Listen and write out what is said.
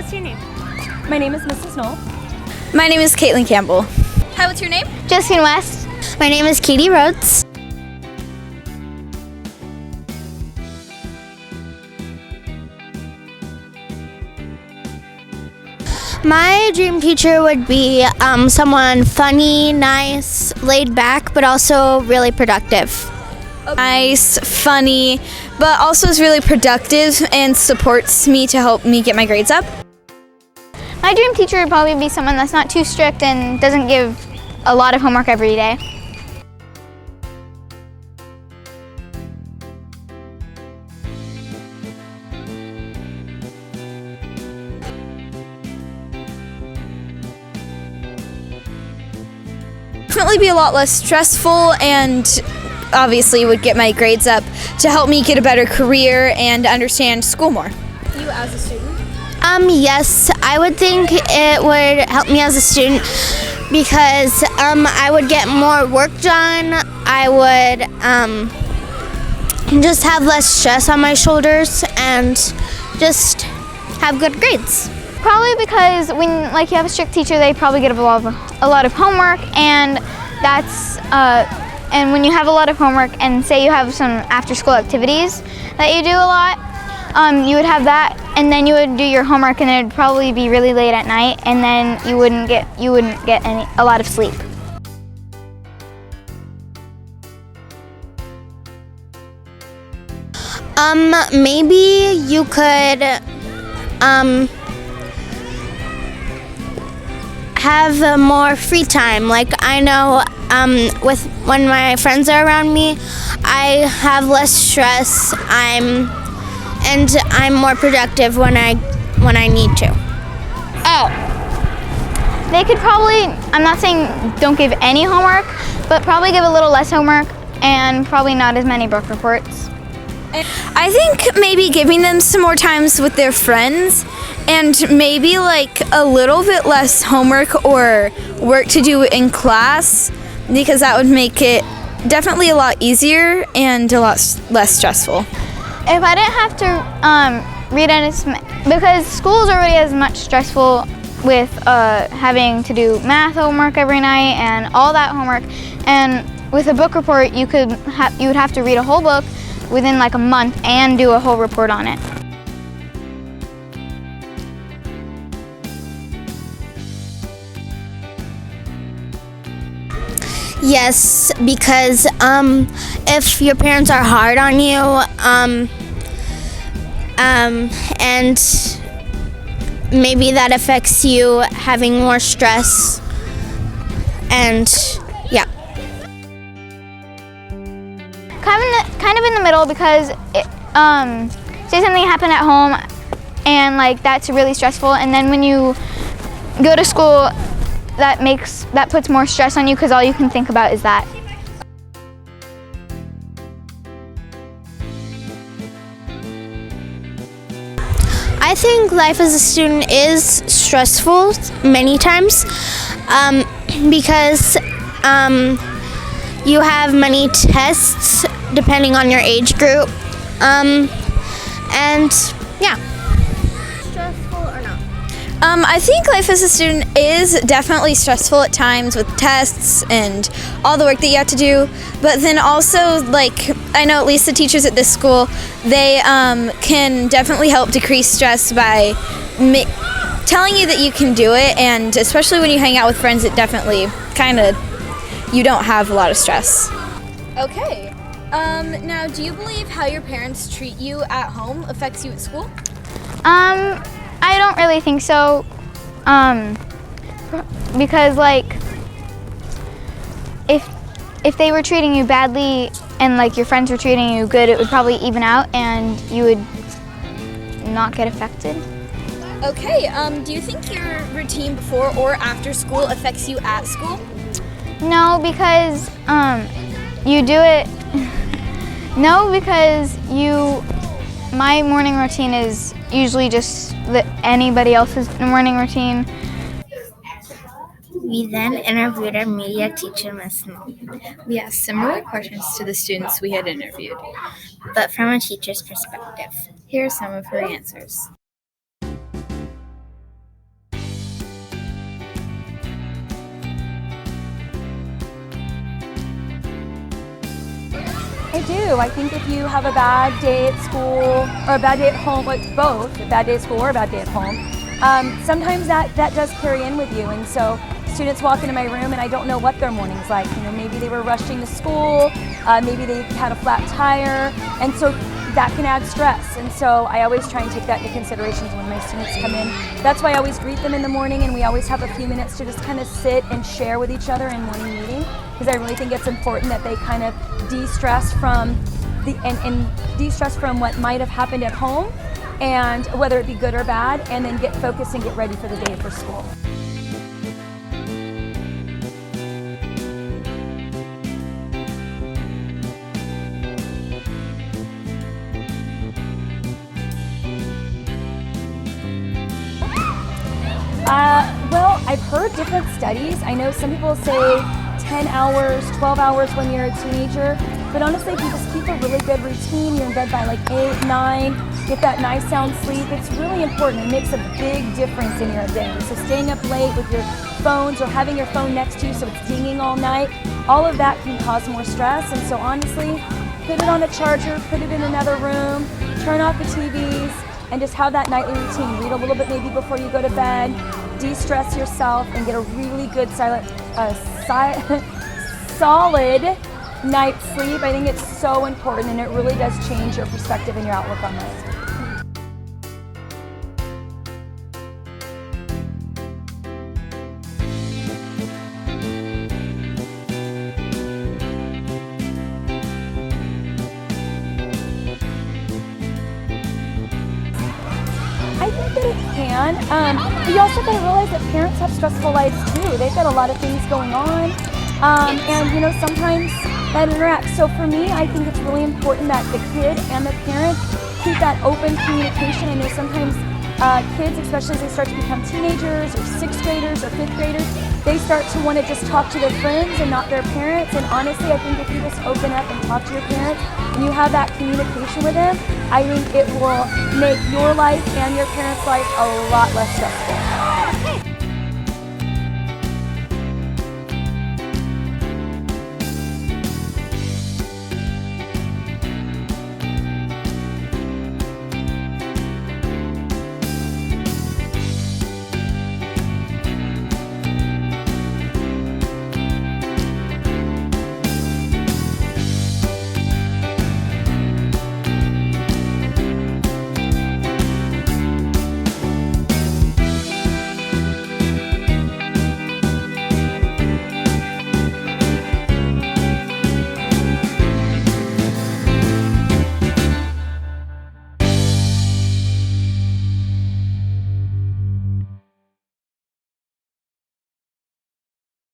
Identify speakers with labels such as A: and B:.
A: What's your name?
B: My name is Mrs. Knoll.
C: My name is Caitlin Campbell.
A: Hi, what's your name?
D: Justine West. My name is Katie Rhodes. My dream teacher would be someone funny, nice, laid back, but also really productive.
C: Nice, funny, but also is really productive and supports me to help me get my grades up.
D: My dream teacher would probably be someone that's not too strict and doesn't give a lot of homework every day.
C: Definitely be a lot less stressful and obviously would get my grades up to help me get a better career and understand school more.
A: You as a student?
D: Yes, I would think it would help me as a student because I would get more work done. I would just have less stress on my shoulders and just have good grades. Probably because when you have a strict teacher, they probably get a lot of homework, and and when you have a lot of homework and say you have some after-school activities that you do a lot, you would have that, and then you would do your homework, and it'd probably be really late at night, and then you wouldn't get a lot of sleep. Maybe you could have more free time. Like I know when my friends are around me, I have less stress. I'm more productive when I need to. Oh. They could probably, I'm not saying don't give any homework, but probably give a little less homework and probably not as many book reports.
C: I think maybe giving them some more times with their friends and maybe a little bit less homework or work to do in class, because that would make it definitely a lot easier and a lot less stressful.
D: If I didn't have to read any, because school's already as much stressful with having to do math homework every night and all that homework, and with a book report you would have to read a whole book within a month and do a whole report on it. Yes, because if your parents are hard on you, and maybe that affects you having more stress, and yeah. Kind of in the middle, because say something happened at home and that's really stressful, and then when you go to school, that puts more stress on you because all you can think about is that. I think life as a student is stressful many times because you have many tests depending on your age group, and yeah. Stressful or not?
C: I think life as a student is definitely stressful at times with tests and all the work that you have to do, but then also I know at least the teachers at this school, they can definitely help decrease stress by telling you that you can do it, and especially when you hang out with friends, it definitely you don't have a lot of stress.
A: Okay. Now, do you believe how your parents treat you at home affects you at school?
D: I don't really think so, because if they were treating you badly and your friends were treating you good, it would probably even out and you would not get affected.
A: Okay, do you think your routine before or after school affects you at school?
D: No, because you do it. No, because my morning routine is usually just anybody else's morning routine.
E: We then interviewed our media teacher, Ms. Knoll.
F: We asked similar questions to the students we had interviewed,
E: but from a teacher's perspective.
F: Here are some of her answers.
B: I do. I think if you have a bad day at school or a bad day at home, like both, a bad day at school or a bad day at home, sometimes that does carry in with you. And so students walk into my room and I don't know what their morning's like. You know, maybe they were rushing to school, maybe they had a flat tire, and so that can add stress. And so I always try and take that into consideration when my students come in. That's why I always greet them in the morning, and we always have a few minutes to just kind of sit and share with each other in morning meeting, because I really think it's important that they kind of de-stress from de-stress from what might have happened at home, and whether it be good or bad, and then get focused and get ready for the day for school. Well, I've heard different studies. I know some people say 10 hours, 12 hours when you're a teenager, but honestly, if you just keep a really good routine, you're in bed by like 8, 9, get that nice sound sleep, it's really important. It makes a big difference in your day. So staying up late with your phones or having your phone next to you so it's dinging all night, all of that can cause more stress. And so honestly, put it on a charger, put it in another room, turn off the TVs, and just have that nightly routine. Read a little bit maybe before you go to bed, de-stress yourself, and get a really good solid night's sleep. I think it's so important, and it really does change your perspective and your outlook on this. I think that it can, but you also got to realize that parents have stressful lives too. They've got a lot of things going on, and you know, sometimes that interacts. So for me, I think it's really important that the kid and the parent keep that open communication. I know sometimes kids, especially as they start to become teenagers or 6th graders or 5th graders, they start to want to just talk to their friends and not their parents. And honestly, I think if you just open up and talk to your parents and you have that communication with them, I think it will make your life and your parents' life a lot less stressful.